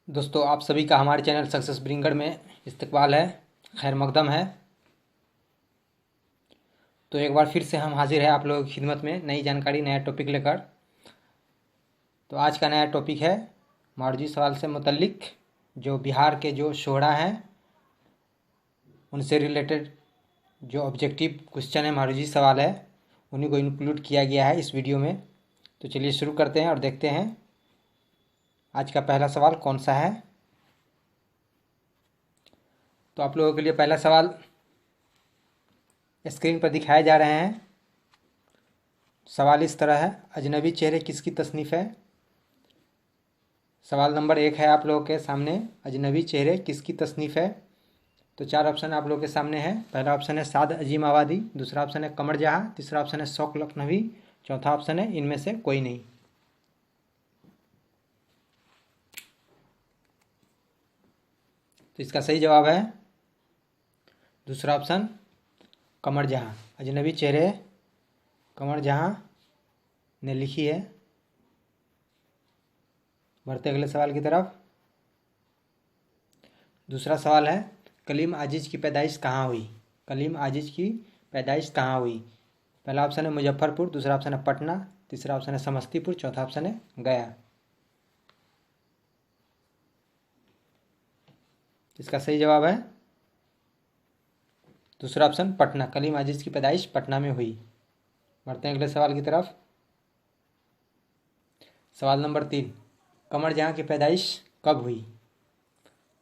दोस्तों, आप सभी का हमारे चैनल सक्सेस ब्रिंगर में इस्तकबाल है, खैर मकदम है। तो एक बार फिर से हम हाजिर हैं आप लोगों की खिदमत में नई जानकारी, नया टॉपिक लेकर। तो आज का नया टॉपिक है मारूजी सवाल से मुतल्लिक जो बिहार के जो शोहरा हैं उनसे रिलेटेड जो ऑब्जेक्टिव क्वेश्चन है, मारूजी सवाल है, उन्हीं को इंक्लूड किया गया है इस वीडियो में। तो चलिए शुरू करते हैं और देखते हैं आज का पहला सवाल कौन सा है। तो आप लोगों के लिए पहला सवाल स्क्रीन पर दिखाए जा रहे हैं। सवाल इस तरह है, अजनबी चेहरे किसकी तसनीफ़ है। सवाल नंबर 1 है आप लोगों के सामने, अजनबी चेहरे किसकी तसनीफ़ है। तो 4 ऑप्शन आप लोगों के सामने है। पहला ऑप्शन है साद अजीम आबादी, दूसरा ऑप्शन है कमर जहाँ, तीसरा ऑप्शन है शौक लखनवी, चौथा ऑप्शन है इनमें से कोई नहीं। तो इसका सही जवाब है दूसरा ऑप्शन कमर जहाँ। अजनबी चेहरे कमर जहाँ ने लिखी है। बढ़ते अगले सवाल की तरफ। दूसरा सवाल है कलीम आजिज की पैदाइश कहाँ हुई। कलीम आजिज की पैदाइश कहाँ हुई। पहला ऑप्शन है मुजफ्फरपुर, दूसरा ऑप्शन है पटना, तीसरा ऑप्शन है समस्तीपुर, चौथा ऑप्शन है गया। इसका सही जवाब है दूसरा ऑप्शन पटना। कलीम आजिज की पैदाइश पटना में हुई। बढ़ते हैं अगले सवाल की तरफ। सवाल नंबर 3, कमर जहाँ की पैदाइश कब हुई।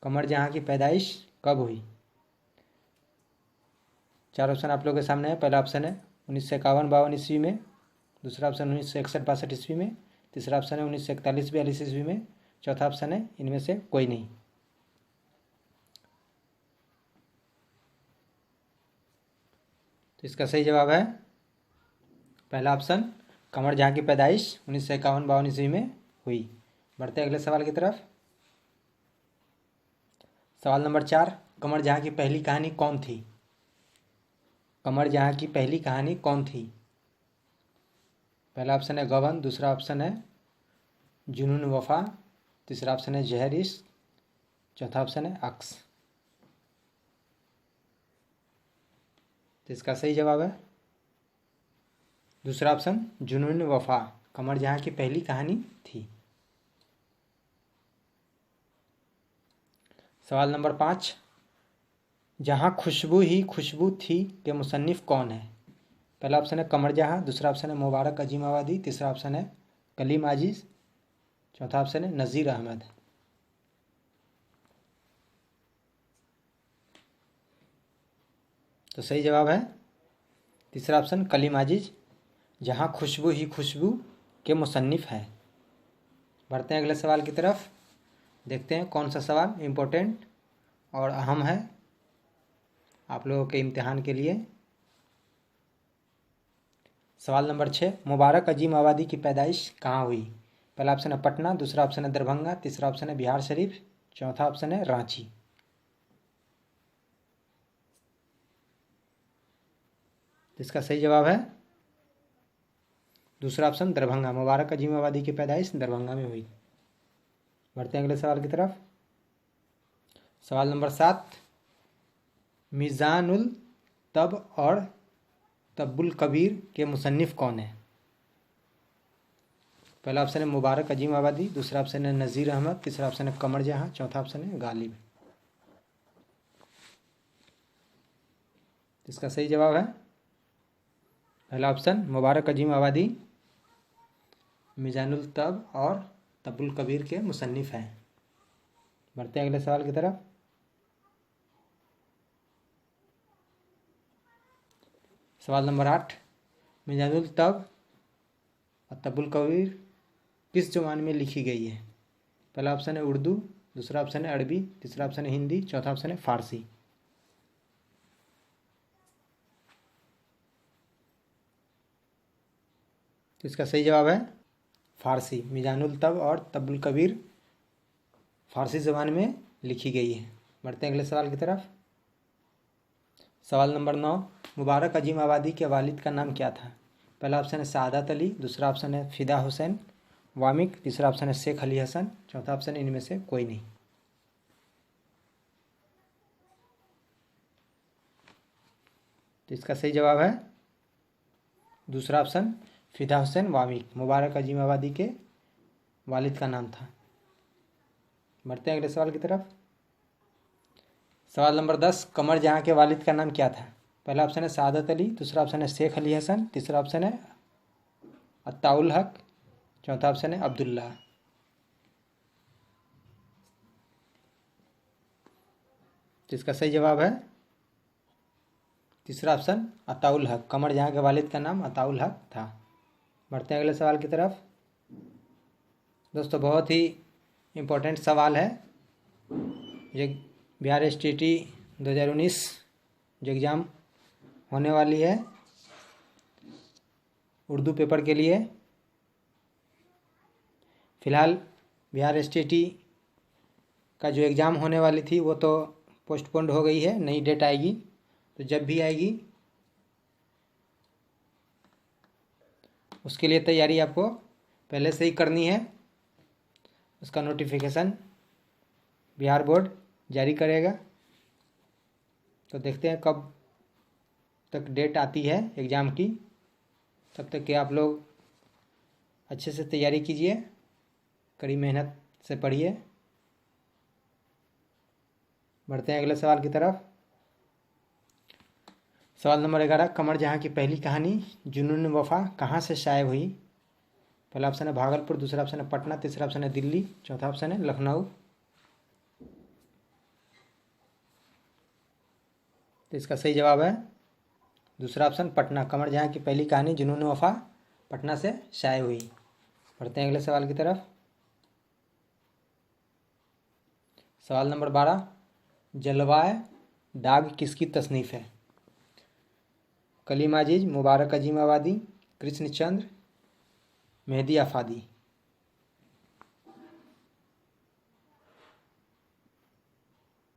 कमर जहाँ की पैदाइश कब हुई। 4 ऑप्शन आप लोगों के सामने है। पहला ऑप्शन है 1951-52 ईस्वी में, दूसरा ऑप्शन 1961-62 ईस्वी में, तीसरा ऑप्शन है 1941-42 ईस्वी में, चौथा ऑप्शन है इनमें से कोई नहीं। तो इसका सही जवाब है पहला ऑप्शन, कमर जहाँ की पैदाइश 1951-52 ईस्वी में हुई। बढ़ते अगले सवाल की तरफ। सवाल नंबर 4, कमर जहाँ की पहली कहानी कौन थी। कमर जहाँ की पहली कहानी कौन थी। पहला ऑप्शन है गबन, दूसरा ऑप्शन है जुनून वफा, तीसरा ऑप्शन है जहर इश्क, चौथा ऑप्शन है अक्स। तो इसका सही जवाब है दूसरा ऑप्शन जुनून वफा, कमर जहाँ की पहली कहानी थी। सवाल नंबर 5, जहाँ खुशबू ही खुशबू थी के मुसन्निफ कौन है। पहला ऑप्शन है कमर जहाँ, दूसरा ऑप्शन है मुबारक अजीम आबादी, तीसरा ऑप्शन है कलीम आजिज, चौथा ऑप्शन है नज़ीर अहमद। तो सही जवाब है तीसरा ऑप्शन कलीम आजिज, जहाँ खुशबू ही खुशबू के मुसन्निफ है। बढ़ते हैं अगले सवाल की तरफ। देखते हैं कौन सा सवाल इम्पोर्टेंट और अहम है आप लोगों के इम्तिहान के लिए। सवाल नंबर 6, मुबारक अजीम आबादी की पैदाइश कहाँ हुई। पहला ऑप्शन है पटना, दूसरा ऑप्शन है दरभंगा, तीसरा ऑप्शन है बिहार शरीफ, चौथा ऑप्शन है रांची। इसका सही जवाब है दूसरा ऑप्शन दरभंगा। मुबारक अजीम आबादी की पैदाइश दरभंगा में हुई। बढ़ते हैं अगले सवाल की तरफ। सवाल नंबर 7, मीज़ानुल तब और तब्बुल कबीर के मुसन्निफ कौन है। पहला ऑप्शन है मुबारक अजीम आबादी, दूसरा ऑप्शन है नज़ीर अहमद, तीसरा ऑप्शन है कमर जहाँ, चौथा ऑप्शन है गालिब। इसका सही जवाब है पहला ऑप्शन मुबारक अजीम आबादी मीज़ानुल तब और तब्बुल कबीर के मुसन्निफ हैं। बढ़ते हैं अगले सवाल की तरफ। सवाल नंबर 8, मीज़ानुल तब और तब्बुल कबीर किस ज़ुबान में लिखी गई है। पहला ऑप्शन है उर्दू, दूसरा ऑप्शन है अरबी, तीसरा ऑप्शन है हिंदी, चौथा ऑप्शन है फ़ारसी। तो इसका सही जवाब है फ़ारसी। मीज़ानुल तब और तब्बुल कबीर फ़ारसी ज़बान में लिखी गई है। बढ़ते हैं अगले सवाल की तरफ। सवाल नंबर 9, मुबारक अजीम आबादी के वालिद का नाम क्या था। पहला ऑप्शन है सादत अली, दूसरा ऑप्शन है फ़िदा हुसैन वामिक, तीसरा ऑप्शन है शेख अली हसन, चौथा ऑप्शन है इनमें से कोई नहीं। तो इसका सही जवाब है दूसरा ऑप्शन, फिदा हुसैन वामिक। मुबारक अजीम आबादी के वालिद का नाम था। बढ़ते हैं अगले सवाल की तरफ। सवाल नंबर 10, कमर जहाँ के वालिद का नाम क्या था? पहला ऑप्शन है सादत अली, दूसरा ऑप्शन है शेख अली हसन, तीसरा ऑप्शन है अत्ताउल हक, चौथा ऑप्शन है अब्दुल्ला। तो इसका सही जवाब है तीसरा ऑप्शन अताउल हक। कमर जहाँ के वालिद का नाम अताउल हक था। बढ़ते हैं अगले सवाल की तरफ। दोस्तों बहुत ही इम्पोर्टेंट सवाल है। ये बिहार एसटीटी 2019 जो एग्ज़ाम होने वाली है उर्दू पेपर के लिए। फ़िलहाल बिहार एसटीटी का जो एग्ज़ाम होने वाली थी वो तो पोस्टपोन्ड हो गई है, नई डेट आएगी। तो जब भी आएगी उसके लिए तैयारी आपको पहले से ही करनी है। उसका नोटिफिकेशन बिहार बोर्ड जारी करेगा। तो देखते हैं कब तक डेट आती है एग्ज़ाम की। तब तक कि आप लोग अच्छे से तैयारी कीजिए, कड़ी मेहनत से पढ़िए। बढ़ते हैं अगले सवाल की तरफ। सवाल नंबर 11, कमर जहाँ की पहली कहानी जुनून वफ़ा कहाँ से शाये हुई? पहला ऑप्शन है भागलपुर, दूसरा ऑप्शन है पटना, तीसरा ऑप्शन है दिल्ली, चौथा ऑप्शन है लखनऊ। तो इसका सही जवाब है दूसरा ऑप्शन पटना। कमर जहाँ की पहली कहानी जुनून वफ़ा पटना से शाये हुई। बढ़ते हैं अगले सवाल की तरफ। सवाल नंबर 12, जलवाए दाग किसकी तसनीफ़ है? कलीम अजीज, मुबारक अजीम आबादी, कृष्णचंद्र, मेहदी आफादी।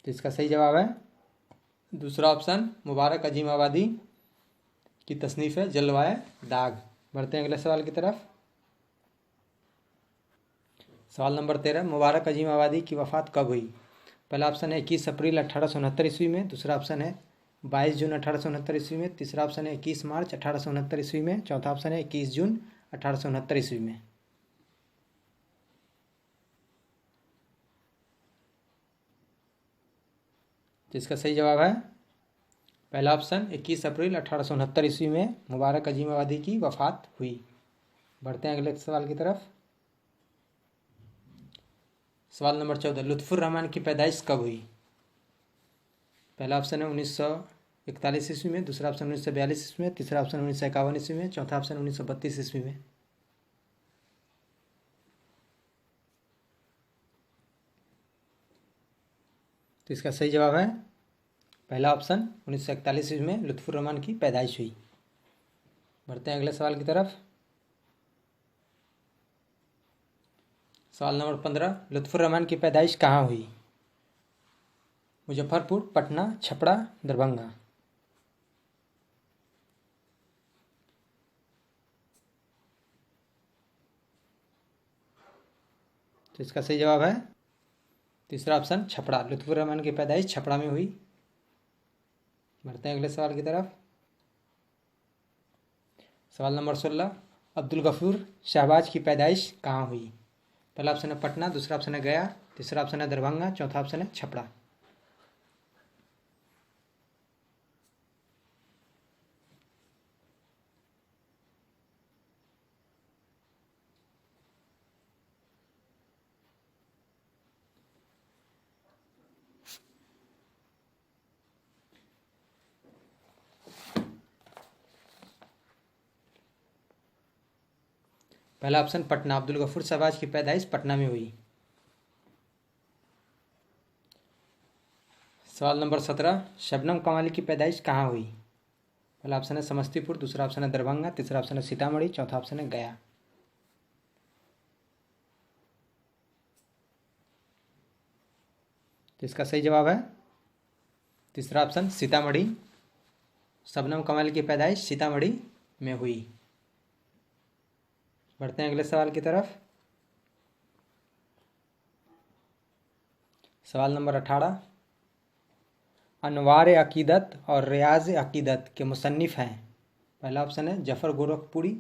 तो इसका सही जवाब है दूसरा ऑप्शन, मुबारक अजीम आबादी की तसनीफ़ है जलवाए दाग। बढ़ते हैं अगले सवाल की तरफ। सवाल नंबर 13, मुबारक अजीम आबादी की वफ़ात कब हुई? पहला ऑप्शन है 21 अप्रैल 1869 ईस्वी में, दूसरा ऑप्शन है 22 जून 1869 ईस्वी में, तीसरा ऑप्शन है 21 मार्च 1869 ईस्वी में, चौथा ऑप्शन है 21 जून 1869 ईस्वी में। तो इसका सही जवाब है पहला ऑप्शन 21 अप्रैल 1869 ईस्वी में मुबारक अजीम आबादी की वफ़ात हुई। बढ़ते हैं अगले सवाल की तरफ। सवाल नंबर 14, लुत्फ़ुर रहमान की पैदाइश कब हुई? पहला ऑप्शन है 1941 ईस्वी में, दूसरा ऑप्शन 1942 ईस्वी में, तीसरा ऑप्शन 1951 ईस्वी में, चौथा ऑप्शन 1932 ईस्वी में। तो इसका सही जवाब है पहला ऑप्शन 1941 ईस्वी में लुत्फ़ुर रहमान की पैदाइश हुई। बढ़ते हैं अगले सवाल की तरफ। सवाल नंबर 15, लुत्फ़ुर रहमान की पैदाइश कहाँ हुई? मुजफ्फरपुर, पटना, छपरा, दरभंगा। तो इसका सही जवाब है तीसरा ऑप्शन छपरा। लुत्फ़ुर रहमान की पैदाइश छपरा में हुई। बढ़ते हैं अगले सवाल की तरफ। सवाल नंबर 16, अब्दुल गफ़ूर शहबाज की पैदाइश कहाँ हुई? पहला ऑप्शन है पटना, दूसरा ऑप्शन है गया, तीसरा ऑप्शन है दरभंगा, चौथा ऑप्शन है छपरा। पहला ऑप्शन पटना, अब्दुल गफ़ूर शहबाज की पैदाइश पटना में हुई। सवाल नंबर 17, शबनम कमाली की पैदाइश कहाँ हुई? पहला ऑप्शन है समस्तीपुर, दूसरा ऑप्शन है दरभंगा, तीसरा ऑप्शन है सीतामढ़ी, चौथा ऑप्शन है गया। तो इसका सही जवाब है तीसरा ऑप्शन सीतामढ़ी। शबनम कमाल की पैदाइश सीतामढ़ी में हुई। बढ़ते हैं अगले सवाल की तरफ। सवाल नंबर 18, अनवार अकीदत और रियाज अकीदत के मुसन्निफ़ हैं? पहला ऑप्शन है जफ़र गोरखपुरी,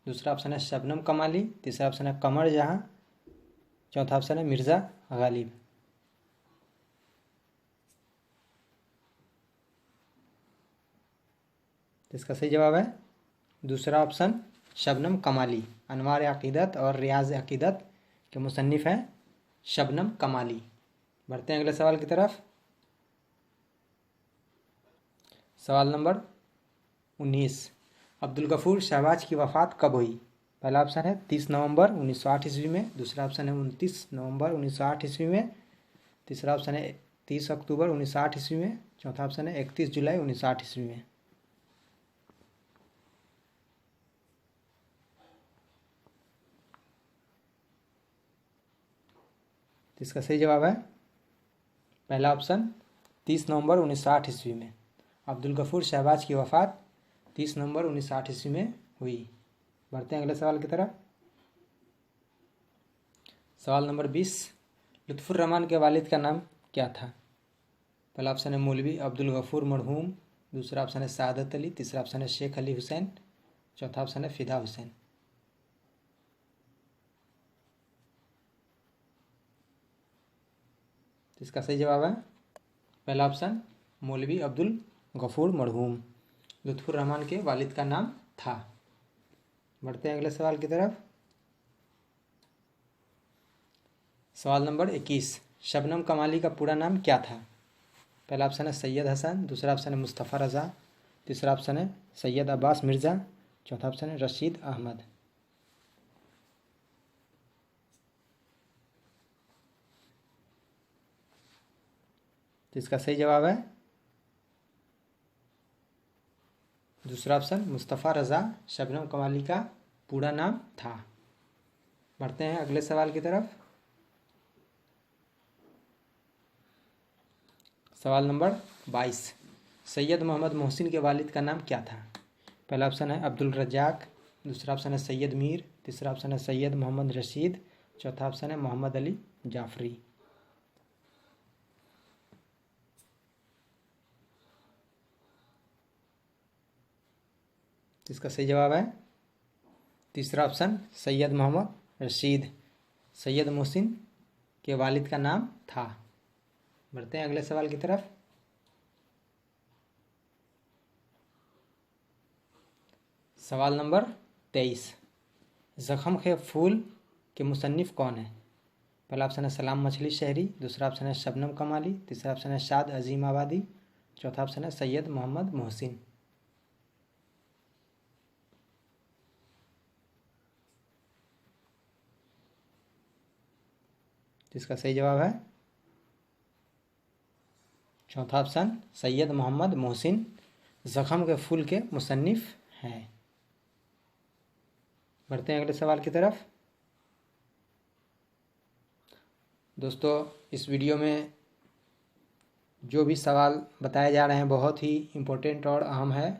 दूसरा ऑप्शन है शबनम कमाली, तीसरा ऑप्शन है कमर जहां, चौथा ऑप्शन है मिर्ज़ा गालिब। तो इसका सही जवाब है दूसरा ऑप्शन शबनम कमाली। अनवार अकीदत और रियाज अकीदत के मुसन्निफ़ हैं शबनम कमाली। बढ़ते हैं अगले सवाल की तरफ। सवाल नंबर 19, अब्दुल गफूर शहबाज की वफ़ात कब हुई? पहला ऑप्शन है 30 नवंबर 1908 ईस्वी में, दूसरा ऑप्शन है 29 नवंबर 1908 ईस्वी में, तीसरा ऑप्शन है 30 अक्टूबर 1908 ईस्वी में, चौथा ऑप्शन है 31 जुलाई 1908 ईस्वी में। तो इसका सही जवाब है पहला ऑप्शन 30 नवंबर 1908 ईस्वी में। अब्दुल गफूर शहबाज की वफ़ात 30 नवंबर 1908 ईस्वी में हुई। बढ़ते हैं अगले सवाल की तरफ। सवाल नंबर 20, लुत्फ़ुर रहमान के वालिद का नाम क्या था? पहला ऑप्शन है मौलवी अब्दुल गफूर मरहूम, दूसरा ऑप्शन है सादत अली, तीसरा ऑप्शन है शेख अली हुसैन, चौथा ऑप्शन है फ़िदा हुसैन। तो इसका सही जवाब है पहला ऑप्शन मौलवी अब्दुल गफूर मरहूम। लुत्फ़ुर रहमान के वालिद का नाम था। बढ़ते हैं अगले सवाल की तरफ। सवाल नंबर 21, शबनम कमाली का पूरा नाम क्या था? पहला ऑप्शन है सैयद हसन, दूसरा ऑप्शन है मुस्तफ़ा रज़ा, तीसरा ऑप्शन है सैयद अब्बास मिर्ज़ा, चौथा ऑप्शन है रशीद अहमद। तो इसका सही जवाब है दूसरा ऑप्शन मुस्तफ़ा रज़ा शबनम कमाली का पूरा नाम था। बढ़ते हैं अगले सवाल की तरफ। सवाल नंबर 22, सैयद मोहम्मद मोहसिन के वालिद का नाम क्या था? पहला ऑप्शन है अब्दुल रज़ाक, दूसरा ऑप्शन है सैयद मीर, तीसरा ऑप्शन है सैयद मोहम्मद रशीद, चौथा ऑप्शन है मोहम्मद अली जाफरी। इसका सही जवाब है तीसरा ऑप्शन सैयद मोहम्मद रशीद। सैयद मोहसिन के वालिद का नाम था। बढ़ते हैं अगले सवाल की तरफ। सवाल नंबर 23, ज़ख़म के फूल के मुसन्निफ़ कौन है? पहला ऑप्शन है सलाम मछली शहरी, दूसरा ऑप्शन है शबनम कमाली, तीसरा ऑप्शन है शाद अजीम आबादी, चौथा ऑप्शन है सैयद मोहम्मद मोहसिन। इसका सही जवाब है चौथा ऑप्शन सैयद मोहम्मद मोहसिन ज़ख़म के फूल के मुसन्निफ़ हैं। बढ़ते हैं अगले सवाल की तरफ। दोस्तों, इस वीडियो में जो भी सवाल बताए जा रहे हैं बहुत ही इम्पोर्टेंट और अहम है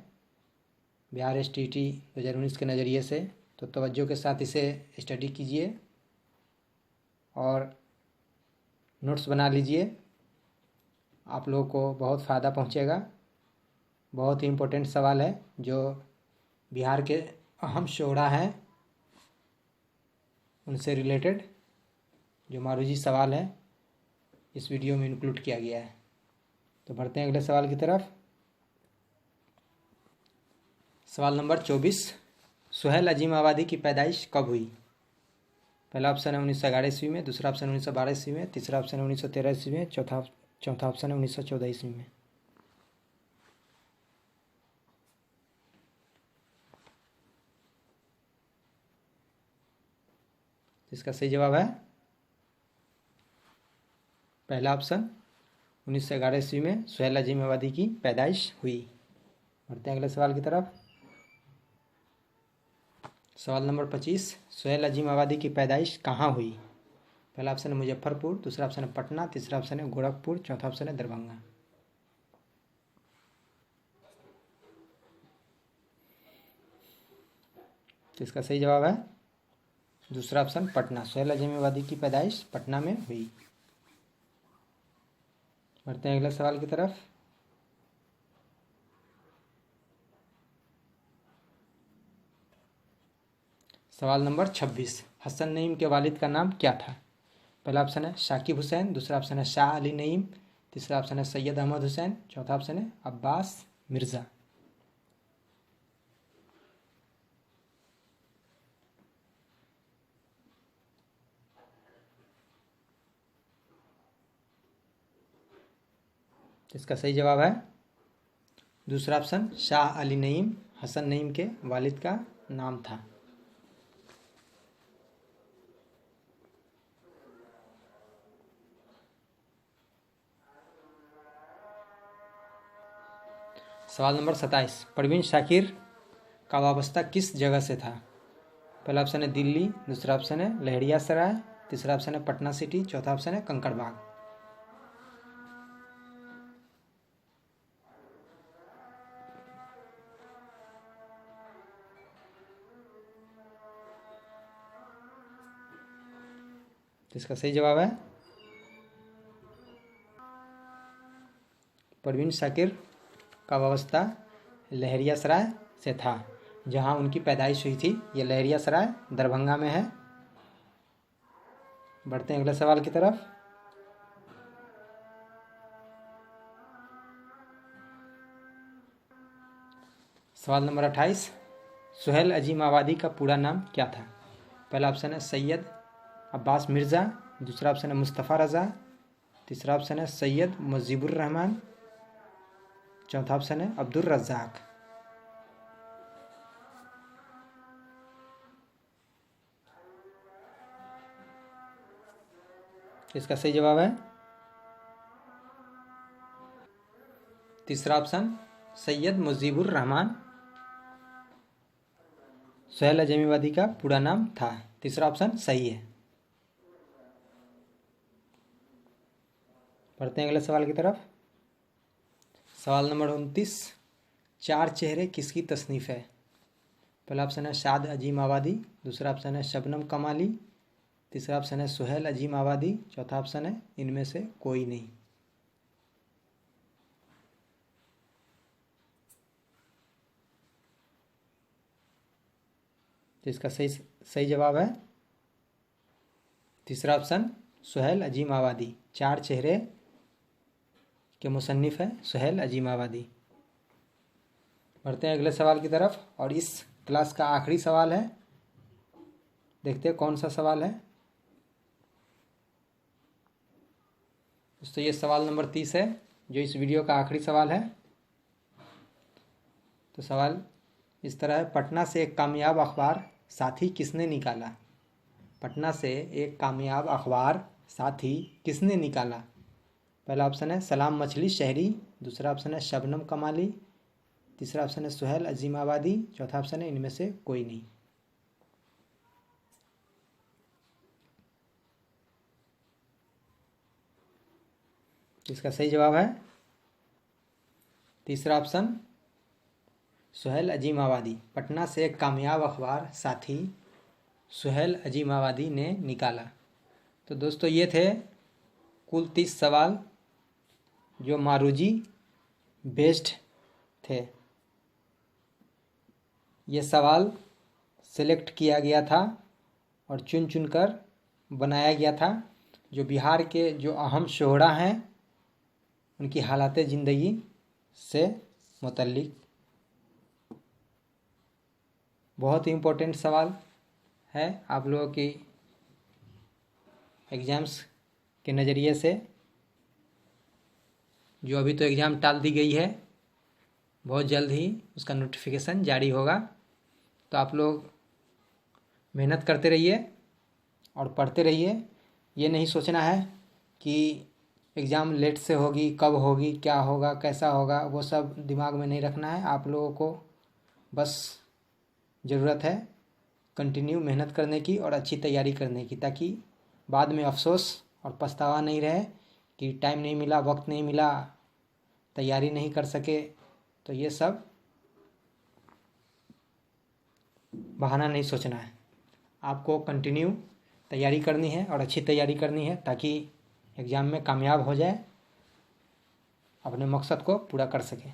बिहार STT 2019 के नज़रिए से, तो तवज्जो के साथ इसे स्टडी कीजिए और नोट्स बना लीजिए। आप लोगों को बहुत फ़ायदा पहुंचेगा। बहुत ही इम्पोर्टेंट सवाल है जो बिहार के अहम शोरा हैं उनसे रिलेटेड जो मारूजी सवाल है इस वीडियो में इंक्लूड किया गया है। तो बढ़ते हैं अगले सवाल की तरफ। सवाल नंबर 24, सुहेल अजीम आबादी की पैदाइश कब हुई? पहला ऑप्शन है 1911 ईस्वी में, दूसरा ऑप्शन है 1912 ईस्वी में, तीसरा ऑप्शन है 1913 ईस्वी में, चौथा ऑप्शन है 1914 ईस्वी में। इसका सही जवाब है पहला ऑप्शन 1911 ईस्वी में सुहेल अजीम आबादी की पैदाइश हुई। बढ़ते हैं अगले सवाल की तरफ। सवाल नंबर 25, सुहेल अजीम आबादी की पैदाइश कहाँ हुई? पहला ऑप्शन है मुजफ्फरपुर, दूसरा ऑप्शन है पटना, तीसरा ऑप्शन है गोरखपुर, चौथा ऑप्शन है दरभंगा। तो इसका सही जवाब है दूसरा ऑप्शन पटना। सुहेल अजीम आबादी की पैदाइश पटना में हुई। बढ़ते हैं अगले सवाल की तरफ। सवाल नंबर 26, हसन नईम के वालिद का नाम क्या था? पहला ऑप्शन है शाकिब हुसैन, दूसरा ऑप्शन है शाह अली नईम, तीसरा ऑप्शन है सैयद अहमद हुसैन, चौथा ऑप्शन है अब्बास मिर्ज़ा। इसका सही जवाब है दूसरा ऑप्शन, शाह अली नईम हसन नईम के वालिद का नाम था। सवाल नंबर 27, परवीन शाकिर का वाबस्ता किस जगह से था? पहला ऑप्शन है दिल्ली, दूसरा ऑप्शन है लहरिया सराय, तीसरा ऑप्शन है पटना सिटी, चौथा ऑप्शन है कंकड़बाग। इसका सही जवाब है परवीन शाकिर का वाबस्ता लहरिया सराय से था, जहां उनकी पैदाइश हुई थी। ये लहरिया सराय दरभंगा में है। बढ़ते हैं अगले सवाल की तरफ। सवाल नंबर 28, सुहेल अजीम आबादी का पूरा नाम क्या था? पहला ऑप्शन है सैयद अब्बास मिर्ज़ा, दूसरा ऑप्शन है मुस्तफ़ा रज़ा, तीसरा ऑप्शन है सैयद मुजीबुर रहमान, चौथा ऑप्शन है अब्दुल रज़ाक। इसका सही जवाब है तीसरा ऑप्शन, सैयद मुजीबुर रहमान सुहेल अजीम आबादी का पूरा नाम था। तीसरा ऑप्शन सही है। पढ़ते हैं अगले सवाल की तरफ। सवाल नंबर 29, चार चेहरे किसकी तसनीफ़ है? पहला ऑप्शन है शाद अजीम आबादी, दूसरा ऑप्शन है शबनम कमाली, तीसरा ऑप्शन है सुहेल अजीम आबादी, चौथा ऑप्शन है इनमें से कोई नहीं। तो इसका सही जवाब है तीसरा ऑप्शन, सुहेल अजीम आबादी। चार चेहरे के मुसन्निफ़ है सुहेल अजीम आबादी। बढ़ते हैं अगले सवाल की तरफ, और इस क्लास का आखिरी सवाल है। देखते हैं कौन सा सवाल है। दोस्तों ये सवाल नंबर 30 है, जो इस वीडियो का आखिरी सवाल है। तो सवाल इस तरह है, पटना से एक कामयाब अखबार साथी किसने निकाला? पटना से एक कामयाब अखबार साथी किसने निकाला? पहला ऑप्शन है सलाम मछली शहरी, दूसरा ऑप्शन है शबनम कमाली, तीसरा ऑप्शन है सुहेल अजीम आबादी, चौथा ऑप्शन है इनमें से कोई नहीं। इसका सही जवाब है तीसरा ऑप्शन, सुहेल अजीम आबादी। पटना से एक कामयाब अखबार साथी सुहेल अजीम आबादी ने निकाला। तो दोस्तों ये थे कुल 30 सवाल जो मारूजी बेस्ड थे। ये सवाल सेलेक्ट किया गया था और चुन चुन कर बनाया गया था, जो बिहार के जो अहम शोहरा हैं उनकी हालात ज़िंदगी से मुतल्लिक बहुत ही इम्पोर्टेंट सवाल है आप लोगों की एग्ज़ाम्स के नज़रिए से। जो अभी तो एग्ज़ाम टाल दी गई है, बहुत जल्द ही उसका नोटिफिकेशन जारी होगा। तो आप लोग मेहनत करते रहिए और पढ़ते रहिए। ये नहीं सोचना है कि एग्ज़ाम लेट से होगी, कब होगी, क्या होगा, कैसा होगा, वो सब दिमाग में नहीं रखना है। आप लोगों को बस ज़रूरत है कंटिन्यू मेहनत करने की और अच्छी तैयारी करने की, ताकि बाद में अफसोस और पछतावा नहीं रहे कि टाइम नहीं मिला, वक्त नहीं मिला, तैयारी नहीं कर सके। तो ये सब बहाना नहीं सोचना है। आपको कंटिन्यू तैयारी करनी है और अच्छी तैयारी करनी है, ताकि एग्ज़ाम में कामयाब हो जाए, अपने मकसद को पूरा कर सके।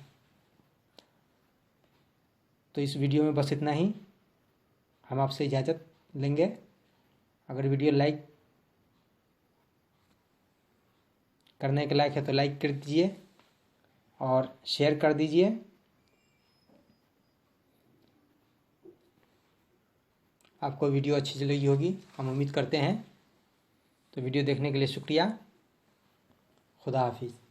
तो इस वीडियो में बस इतना ही। हम आपसे इजाज़त लेंगे। अगर वीडियो लाइक करने के लायक है तो लाइक कर दीजिए और शेयर कर दीजिए। आपको वीडियो अच्छी लगी होगी, हम उम्मीद करते हैं। तो वीडियो देखने के लिए शुक्रिया। खुदा हाफिज़।